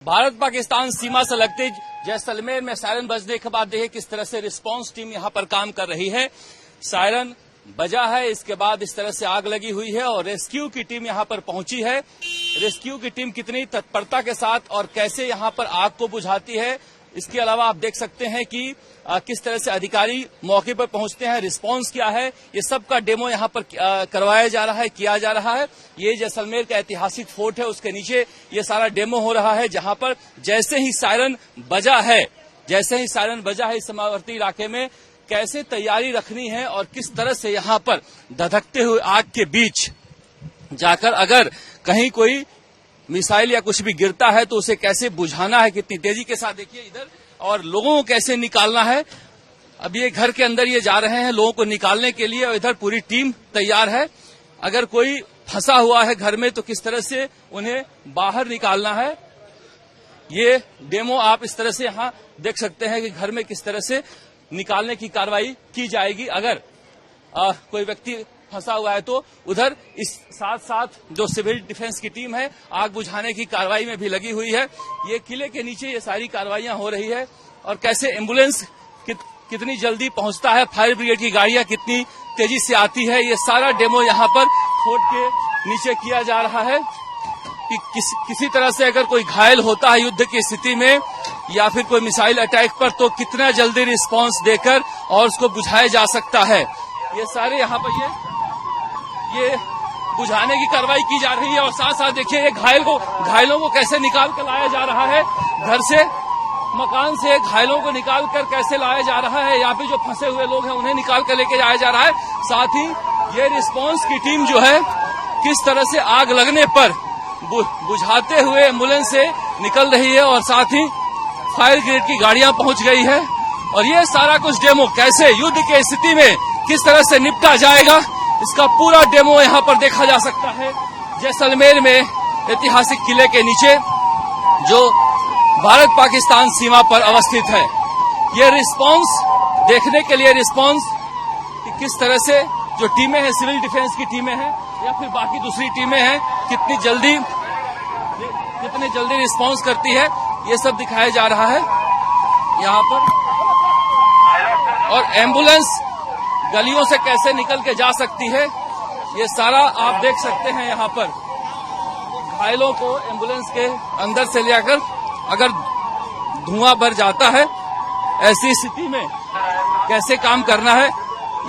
भारत पाकिस्तान सीमा से लगते जैसलमेर में सायरन बजने के बाद देखिए किस तरह से रिस्पांस टीम यहां पर काम कर रही है। सायरन बजा है, इसके बाद इस तरह से आग लगी हुई है और रेस्क्यू की टीम यहां पर पहुंची है। रेस्क्यू की टीम कितनी तत्परता के साथ और कैसे यहां पर आग को बुझाती है, इसके अलावा आप देख सकते हैं कि किस तरह से अधिकारी मौके पर पहुंचते हैं, रिस्पांस क्या है, ये सब का डेमो यहां पर करवाया जा रहा है, किया जा रहा है। ये जैसलमेर का ऐतिहासिक फोर्ट है, उसके नीचे ये सारा डेमो हो रहा है, जहां पर जैसे ही सायरन बजा है इस सीमावर्ती इलाके में कैसे तैयारी रखनी है और किस तरह से यहां पर धधकते हुए आग के बीच जाकर अगर कहीं कोई मिसाइल या कुछ भी गिरता है तो उसे कैसे बुझाना है, कितनी तेजी के साथ देखिए इधर, और लोगों को कैसे निकालना है। अब ये घर के अंदर ये जा रहे हैं लोगों को निकालने के लिए और इधर पूरी टीम तैयार है। अगर कोई फंसा हुआ है घर में तो किस तरह से उन्हें बाहर निकालना है, ये डेमो आप इस तरह से यहां देख सकते हैं कि घर में किस तरह से निकालने की कार्रवाई की जाएगी। अगर कोई व्यक्ति फंसा हुआ है तो उधर इस साथ साथ जो सिविल डिफेंस की टीम है आग बुझाने की कार्रवाई में भी लगी हुई है। ये किले के नीचे ये सारी कार्रवाइयां हो रही है और कैसे एम्बुलेंस कितनी जल्दी पहुंचता है, फायर ब्रिगेड की गाड़ियां कितनी तेजी से आती है, ये सारा डेमो यहां पर फोर्ट के नीचे किया जा रहा है कि किसी तरह से अगर कोई घायल होता है युद्ध की स्थिति में या फिर कोई मिसाइल अटैक पर तो कितना जल्दी रिस्पांस देकर और उसको बुझाया जा सकता है। ये सारे यहाँ पर ये बुझाने की कार्रवाई की जा रही है और साथ साथ देखिए ये घायलों को कैसे निकाल कर लाया जा रहा है, घर से मकान से घायलों को निकाल कर कैसे लाया जा रहा है, यहाँ पे जो फंसे हुए लोग हैं उन्हें निकाल कर लेके जाया जा रहा है। साथ ही ये रिस्पांस की टीम जो है किस तरह से आग लगने पर बुझाते हुए एम्बुलेंस से निकल रही है और साथ ही फायर ब्रिगेड की गाड़ियां पहुंच गई है और ये सारा कुछ डेमो कैसे युद्ध की स्थिति में किस तरह से निपटा जाएगा, इसका पूरा डेमो यहां पर देखा जा सकता है जैसलमेर में ऐतिहासिक किले के नीचे जो भारत पाकिस्तान सीमा पर अवस्थित है। ये रिस्पांस देखने के लिए कि किस तरह से जो टीमें हैं, सिविल डिफेंस की टीमें हैं या फिर बाकी दूसरी टीमें हैं, कितनी जल्दी रिस्पांस करती है, ये सब दिखाया जा रहा है यहाँ पर। और एम्बुलेंस गलियों से कैसे निकल के जा सकती है, ये सारा आप देख सकते हैं यहाँ पर। घायलों को एम्बुलेंस के अंदर से ले आकर अगर धुआं भर जाता है ऐसी स्थिति में कैसे काम करना है,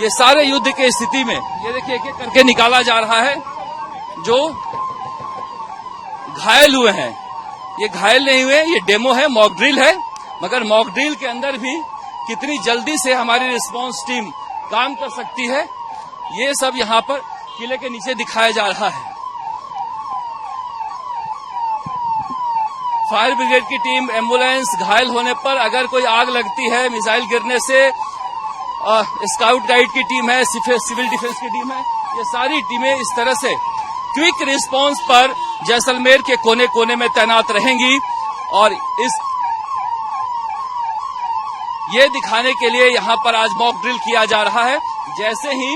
ये सारे युद्ध की स्थिति में ये देखिए एक एक करके निकाला जा रहा है। जो घायल हुए हैं ये घायल नहीं हुए, ये डेमो है, मॉक ड्रिल है, मगर मॉक ड्रिल के अंदर भी कितनी जल्दी से हमारी रिस्पांस टीम काम कर सकती है, ये सब यहाँ पर किले के नीचे दिखाया जा रहा है। फायर ब्रिगेड की टीम, एम्बुलेंस, घायल होने पर अगर कोई आग लगती है मिसाइल गिरने से, स्काउट गाइड की टीम है, सिविल डिफेंस की टीम है, ये सारी टीमें इस तरह से क्विक रिस्पांस पर जैसलमेर के कोने कोने में तैनात रहेंगी और ये दिखाने के लिए यहां पर आज मॉक ड्रिल किया जा रहा है। जैसे ही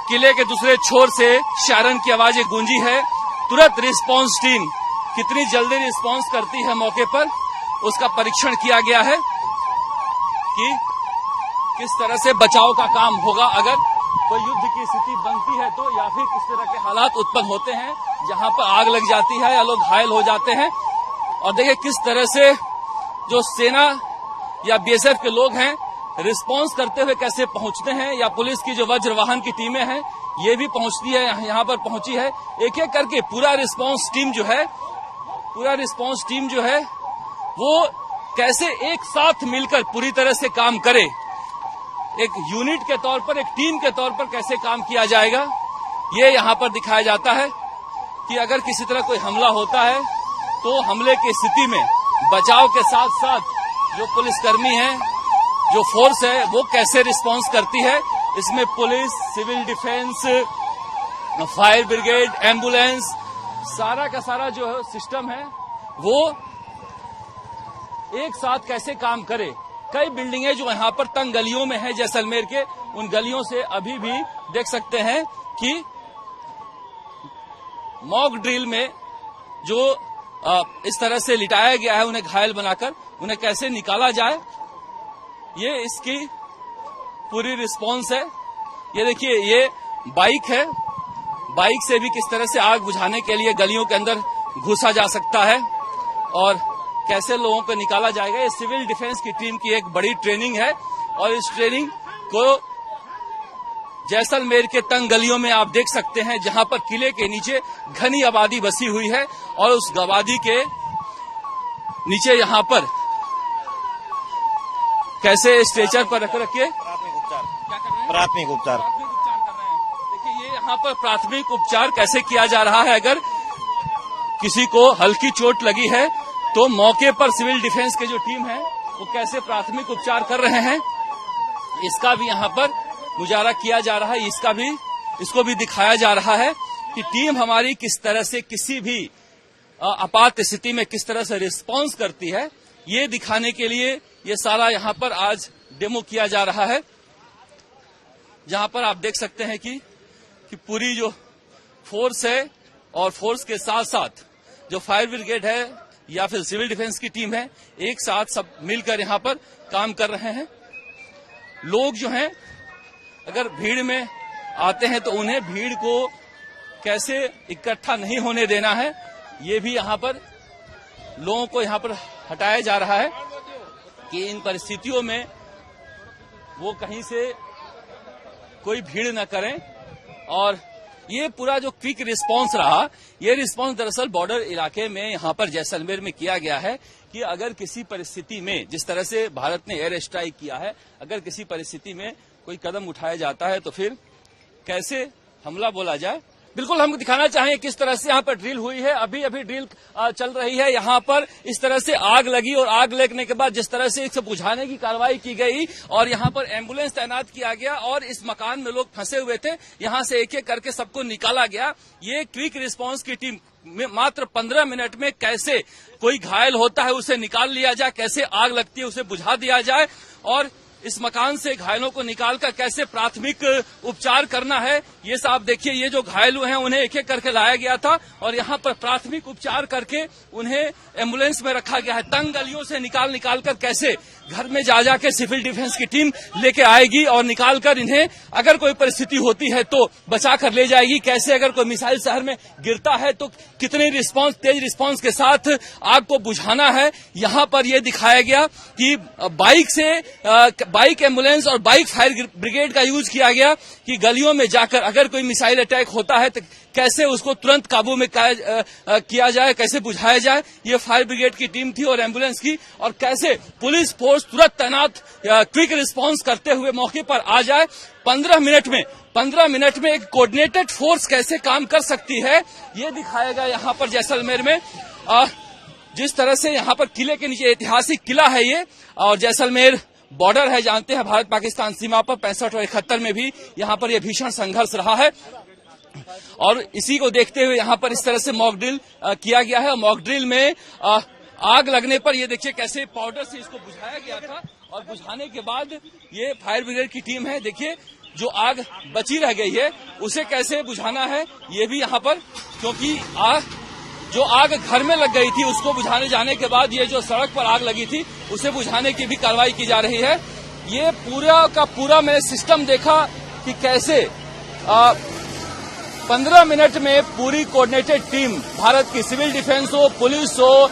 किले के दूसरे छोर से सायरन की आवाजें गूंजी है, तुरंत रिस्पांस टीम कितनी जल्दी रिस्पांस करती है मौके पर, उसका परीक्षण किया गया है कि किस तरह से बचाव का काम होगा अगर कोई युद्ध की स्थिति बनती है तो, या फिर किस तरह के हालात उत्पन्न होते हैं जहां पर आग लग जाती है या लोग घायल हो जाते हैं। और देखिए किस तरह से जो सेना या बीएसएफ के लोग हैं रिस्पांस करते हुए कैसे पहुंचते हैं, या पुलिस की जो वज्र वाहन की टीमें हैं ये भी पहुंचती है, यहाँ पर पहुंची है। एक एक करके पूरा रिस्पांस टीम जो है वो कैसे एक साथ मिलकर पूरी तरह से काम करे, एक यूनिट के तौर पर, एक टीम के तौर पर कैसे काम किया जाएगा, ये यहाँ पर दिखाया जाता है कि अगर किसी तरह कोई हमला होता है तो हमले की स्थिति में बचाव के साथ साथ जो पुलिसकर्मी हैं, जो फोर्स है वो कैसे रिस्पांस करती है। इसमें police, civil defence, fire brigade, ambulance, सारा का सारा जो सिस्टम है वो एक साथ कैसे काम करे। कई बिल्डिंगें जो यहाँ पर तंग गलियों में है जैसलमेर के, उन गलियों से अभी भी देख सकते हैं कि मॉक ड्रिल में जो इस तरह से लिटाया गया है, उन्हें घायल बनाकर उन्हें कैसे निकाला जाए, ये इसकी पूरी रिस्पॉन्स है। ये देखिए, ये बाइक है, बाइक से भी किस तरह से आग बुझाने के लिए गलियों के अंदर घुसा जा सकता है और कैसे लोगों को निकाला जाएगा। ये सिविल डिफेंस की टीम की एक बड़ी ट्रेनिंग है और इस ट्रेनिंग को जैसलमेर के तंग गलियों में आप देख सकते हैं, जहां पर किले के नीचे घनी आबादी बसी हुई है और उस आबादी के नीचे यहां पर कैसे स्ट्रेचर पर रख के प्राथमिक उपचार कर रहे हैं। देखिए, ये यहाँ पर प्राथमिक उपचार कैसे किया जा रहा है। अगर किसी को हल्की चोट लगी है तो मौके पर सिविल डिफेंस की जो टीम है वो कैसे प्राथमिक उपचार कर रहे हैं, इसका भी यहाँ पर मुजाहरा किया जा रहा है। इसको भी दिखाया जा रहा है कि टीम हमारी किस तरह से किसी भी आपात स्थिति में किस तरह से रिस्पॉन्स करती है, ये दिखाने के लिए ये सारा यहाँ पर आज डेमो किया जा रहा है। जहां पर आप देख सकते हैं कि पूरी जो फोर्स है और फोर्स के साथ साथ जो फायर ब्रिगेड है या फिर सिविल डिफेंस की टीम है, एक साथ सब मिलकर यहां पर काम कर रहे हैं। लोग जो हैं अगर भीड़ में आते हैं तो उन्हें भीड़ को कैसे इकट्ठा नहीं होने देना है, ये भी यहां पर लोगों को यहां पर हटाया जा रहा है कि इन परिस्थितियों में वो कहीं से कोई भीड़ न करें। और ये पूरा जो क्विक रिस्पांस रहा, ये रिस्पांस दरअसल बॉर्डर इलाके में यहां पर जैसलमेर में किया गया है कि अगर किसी परिस्थिति में, जिस तरह से भारत ने एयर स्ट्राइक किया है, अगर किसी परिस्थिति में कोई कदम उठाया जाता है तो फिर कैसे हमला बोला जाए। बिल्कुल हम दिखाना चाहेंगे किस तरह से यहाँ पर ड्रिल हुई है। अभी ड्रिल चल रही है। यहाँ पर इस तरह से आग लगी और आग लगने के बाद जिस तरह से इसे बुझाने की कार्रवाई की गई और यहाँ पर एम्बुलेंस तैनात किया गया और इस मकान में लोग फंसे हुए थे, यहाँ से एक एक करके सबको निकाला गया। ये क्विक रिस्पांस की टीम में मात्र 15 मिनट में कैसे कोई घायल होता है उसे निकाल लिया जाए, कैसे आग लगती है उसे बुझा दिया जाए और इस मकान से घायलों को निकालकर कैसे प्राथमिक उपचार करना है। ये साहब देखिए, ये जो घायल हुए हैं उन्हें एक एक करके लाया गया था और यहाँ पर प्राथमिक उपचार करके उन्हें एम्बुलेंस में रखा गया है। तंग गलियों से निकाल कर कैसे घर में जा जाके सिविल डिफेंस की टीम लेके आएगी और निकालकर इन्हें अगर कोई परिस्थिति होती है तो बचा कर ले जाएगी। कैसे अगर कोई मिसाइल शहर में गिरता है तो कितने तेज रिस्पांस के साथ आग को बुझाना है। यहाँ पर यह दिखाया गया कि बाइक एम्बुलेंस और बाइक फायर ब्रिगेड का यूज किया गया कि गलियों में जाकर अगर कोई मिसाइल अटैक होता है तो कैसे उसको तुरंत काबू में किया जाए, कैसे बुझाया जाए। ये फायर ब्रिगेड की टीम थी और एम्बुलेंस की, और कैसे पुलिस फोर्स तुरंत तैनात क्विक रिस्पांस करते हुए मौके पर आ जाए। 15 मिनट में एक कोऑर्डिनेटेड फोर्स कैसे काम कर सकती है, ये दिखाया गया यहाँ पर जैसलमेर में। जिस तरह से यहाँ पर किले के नीचे ऐतिहासिक किला है ये, और जैसलमेर बॉर्डर है, जानते हैं भारत पाकिस्तान सीमा पर 65 और 71 में भी यहाँ पर यह भीषण संघर्ष रहा है और इसी को देखते हुए यहाँ पर इस तरह से मॉक ड्रिल किया गया है। मॉक ड्रिल में आग लगने पर ये देखिए कैसे पाउडर से इसको बुझाया गया था और बुझाने के बाद ये फायर ब्रिगेड की टीम है, देखिए जो आग बची रह गई है उसे कैसे बुझाना है ये भी यहाँ पर, क्योंकि जो आग घर में लग गई थी उसको बुझाने जाने के बाद ये जो सड़क पर आग लगी थी उसे बुझाने की भी कार्रवाई की जा रही है। ये पूरा का पूरा मैंने सिस्टम देखा कि कैसे 15 मिनट में पूरी कोऑर्डिनेटेड टीम, भारत की सिविल डिफेंस हो, पुलिस हो,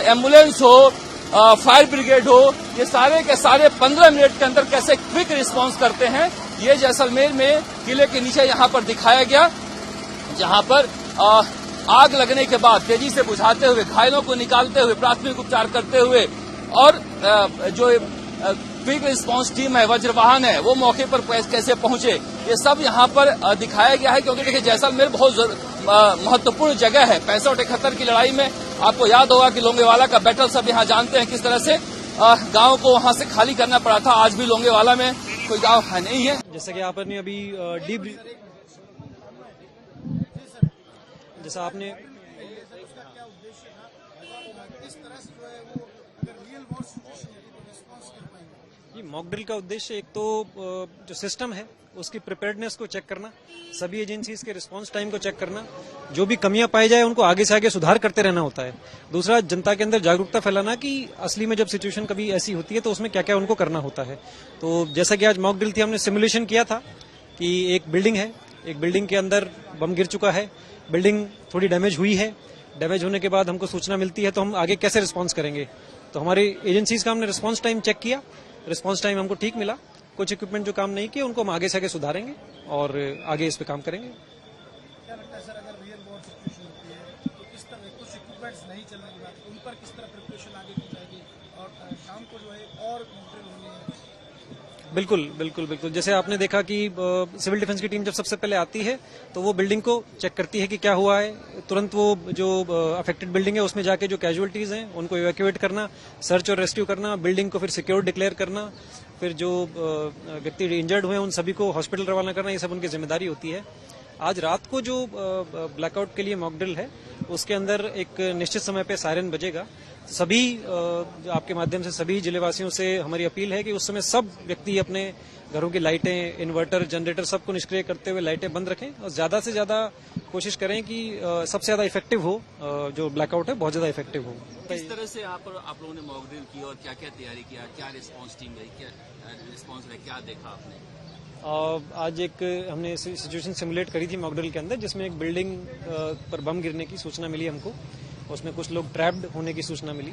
एम्बुलेंस हो, फायर ब्रिगेड हो, ये सारे के सारे 15 मिनट के अंदर कैसे क्विक रिस्पांस करते हैं, ये जैसलमेर में किले के नीचे यहाँ पर दिखाया गया, जहाँ पर आग लगने के बाद तेजी से बुझाते हुए, घायलों को निकालते हुए, प्राथमिक उपचार करते हुए, और जो क्विक रिस्पांस टीम है, वज्रवाहन है, वो मौके पर कैसे पहुंचे, ये सब यहाँ पर दिखाया गया है। क्योंकि देखिए जैसलमेर बहुत महत्वपूर्ण जगह है। 65-71 की लड़ाई में आपको याद होगा कि लोंगेवाला का बैटल सब यहाँ जानते हैं, किस तरह से गांव को वहां से खाली करना पड़ा था। आज भी लोंगेवाला में कोई गांव है नहीं है। जैसा कि आपने अभी जैसा आपने मॉक ड्रिल का उद्देश्य एक तो जो सिस्टम है उसकी प्रिपेयर्डनेस को चेक करना, सभी एजेंसीज के रिस्पांस टाइम को चेक करना, जो भी कमियां पाई जाए उनको आगे से आगे सुधार करते रहना होता है। दूसरा, जनता के अंदर जागरूकता फैलाना कि असली में जब सिचुएशन कभी ऐसी होती है तो उसमें क्या क्या उनको करना होता है। तो जैसा कि आज मॉक ड्रिल थी, हमने सिमुलेशन किया था कि एक बिल्डिंग है, एक बिल्डिंग के अंदर बम गिर चुका है, बिल्डिंग थोड़ी डैमेज हुई है, डैमेज होने के बाद हमको सूचना मिलती है तो हम आगे कैसे रिस्पांस करेंगे। तो हमारी एजेंसीज का हमने रिस्पांस टाइम चेक किया, रिस्पांस टाइम हमको ठीक मिला। कुछ इक्विपमेंट जो काम नहीं किए उनको हम आगे से आगे सुधारेंगे और आगे इस पे काम करेंगे। क्या लगता है सर, अगर रियल वॉर सिचुएशन होती है तो किस तरह कुछ इक्विपमेंट्स नहीं चलने के बाद उन पर किस तरह प्रिपरेशन आगे की जाएगी और शाम को जो है और ड्रिल होनी है? बिल्कुल बिल्कुल बिल्कुल, जैसे आपने देखा कि सिविल डिफेंस की टीम जब सबसे पहले आती है तो वो बिल्डिंग को चेक करती है कि क्या हुआ है, तुरंत वो जो अफेक्टेड बिल्डिंग है उसमें जाके जो कैजुअलिटीज हैं उनको इवैक्यूएट करना, सर्च और रेस्क्यू करना, बिल्डिंग को फिर सिक्योर डिक्लेयर करना, फिर जो व्यक्ति इंजर्ड हुए हैं उन सभी को हॉस्पिटल रवाना करना, ये सब उनकी जिम्मेदारी होती है। आज रात को जो ब्लैकआउट के लिए मॉक ड्रिल है उसके अंदर एक निश्चित समय पे सायरन बजेगा। सभी आपके माध्यम से सभी जिलेवासियों से हमारी अपील है कि उस समय सब व्यक्ति अपने घरों की लाइटें, इन्वर्टर, जनरेटर सबको निष्क्रिय करते हुए लाइटें बंद रखें और ज्यादा से ज्यादा कोशिश करें कि सबसे ज्यादा इफेक्टिव हो, जो ब्लैकआउट है बहुत ज्यादा इफेक्टिव हो। किस तरह से आप लोगों ने मॉक ड्रिल की और क्या क्या तैयारी किया, क्या रिस्पांस टीम रही, क्या रिस्पांस रहा, क्या देखा आपने? आज एक हमने सिचुएशन सिमुलेट करी थी मॉक ड्रिल के अंदर, जिसमें एक बिल्डिंग पर बम गिरने की सूचना मिली हमको, उसमें कुछ लोग ट्रैप्ड होने की सूचना मिली।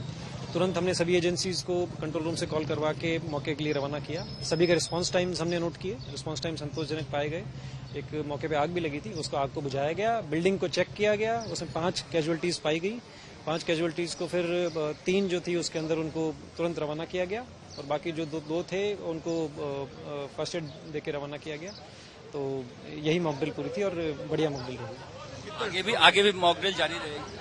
तुरंत हमने सभी एजेंसीज को कंट्रोल रूम से कॉल करवा के मौके के लिए रवाना किया। सभी के रिस्पांस टाइम्स हमने नोट किए, रिस्पांस टाइम संतोषजनक पाए गए। एक मौके पे आग भी लगी थी, उसको आग को बुझाया गया, बिल्डिंग को चेक किया गया, उसमें 5 कैजुअलिटीज पाई गई। 5 कैजुअलिटीज को फिर 3 जो थी उसके अंदर उनको तुरंत रवाना किया गया और बाकी जो दो थे उनको फर्स्ट एड देके रवाना किया गया। तो यही मॉक ड्रिल पूरी थी और बढ़िया मॉक ड्रिल रही। आगे भी मॉक ड्रिल जारी रहेगी?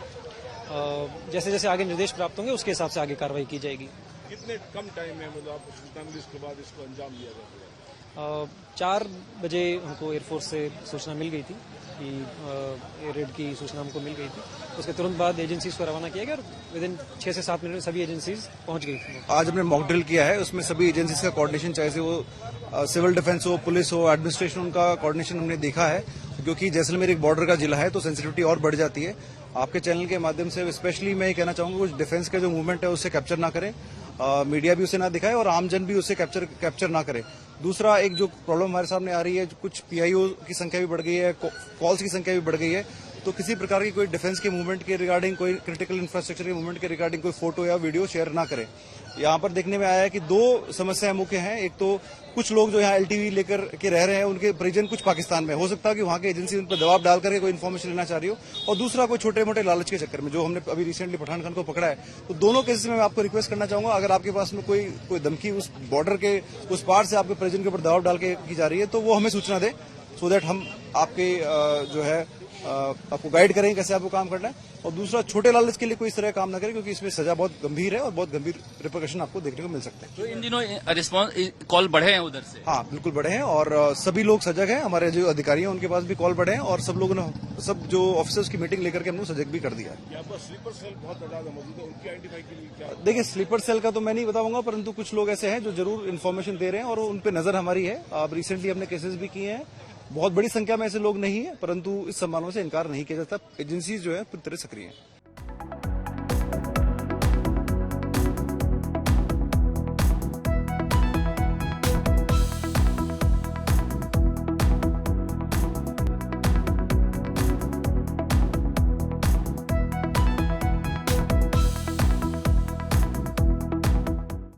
जैसे जैसे आगे निर्देश प्राप्त होंगे उसके हिसाब से आगे कार्रवाई की जाएगी। कितने कम टाइम में मतलब आप सूचना मिली उसके बाद इसको अंजाम दिया जाता है? 4 बजे हमको एयरफोर्स से सूचना मिल गई थी कि रेड की सूचना हमको मिल गई थी। उसके तुरंत बाद एजेंसीज को रवाना किया गया और विदिन 6 से 7 मिनट में सभी एजेंसीज पहुंच गई थी। आज हमने मॉक ड्रिल किया है, उसमें सभी एजेंसीज का कोऑर्डिनेशन, चाहे से वो सिविल डिफेंस हो, पुलिस हो, एडमिनिस्ट्रेशन, उनका कोऑर्डिनेशन हमने देखा है। क्योंकि जैसलमेर एक बॉर्डर का जिला है तो सेंसिटिविटी और बढ़ जाती है। आपके चैनल के माध्यम से स्पेशली मैं ये कहना चाहूंगा कुछ डिफेंस का जो मूवमेंट है उससे कैप्चर ना करें, मीडिया भी उसे ना दिखाए और आमजन भी उसे कैप्चर ना करे। दूसरा, एक जो प्रॉब्लम हमारे सामने आ रही है, कुछ पीआईओ की संख्या भी बढ़ गई है, कॉल्स की संख्या भी बढ़ गई है, तो किसी प्रकार की कोई डिफेंस के मूवमेंट के रिगार्डिंग, कोई क्रिटिकल इंफ्रास्ट्रक्चर के मूवमेंट के रिगार्डिंग कोई फोटो या वीडियो शेयर ना करें। यहाँ पर देखने में आया है कि 2 समस्याएं मुख्य हैं। एक तो कुछ लोग जो यहाँ एलटीवी लेकर के रह रहे हैं, उनके परिजन कुछ पाकिस्तान में, हो सकता है कि वहाँ की एजेंसी उन पर दबाव डाल करके कोई इन्फॉर्मेशन लेना चाह रही हो, और दूसरा कोई छोटे मोटे लालच के चक्कर में, जो हमने अभी रिसेंटली पठान खान को पकड़ा है। तो दोनों केसेस में मैं आपको रिक्वेस्ट करना चाहूंगा, अगर आपके पास में कोई धमकी उस बॉर्डर के उस पार से आपके परिजन के ऊपर दबाव डाल के की जा रही है तो वो हमें सूचना दे, सो दैट हम आपके जो है आपको गाइड करेंगे कैसे आपको काम करना है। और दूसरा, छोटे लालच के लिए कोई इस तरह काम ना करें, क्योंकि इसमें सजा बहुत गंभीर है और बहुत गंभीर रिपरकशन आपको देखने को मिल सकते हैं। तो इन दिनों रिस्पांस कॉल बढ़े हैं उधर से? हाँ, बिल्कुल बढ़े हैं और सभी लोग सजग हैं। हमारे जो अधिकारी हैं उनके पास भी कॉल बढ़े हैं और सब लोगों ने, सब जो ऑफिसर्स की मीटिंग लेकर के हमने सजग भी कर दिया है। यहाँ पर स्लीपर सेल बहुत ज्यादा मौजूद है, उनकी आइडेंटिफाई के लिए क्या? देखिए, स्लीपर सेल का तो मैं नहीं बताऊंगा, परंतु कुछ लोग ऐसे हैं जो जरूर इन्फॉर्मेशन दे रहे हैं और उन पर नजर हमारी है। अब रिसेंटली हमने केसेस भी किए हैं, बहुत बड़ी संख्या में ऐसे लोग नहीं है, परंतु इस संभावना से इनकार नहीं किया जाता। एजेंसीज जो है पूरी तरह सक्रिय है।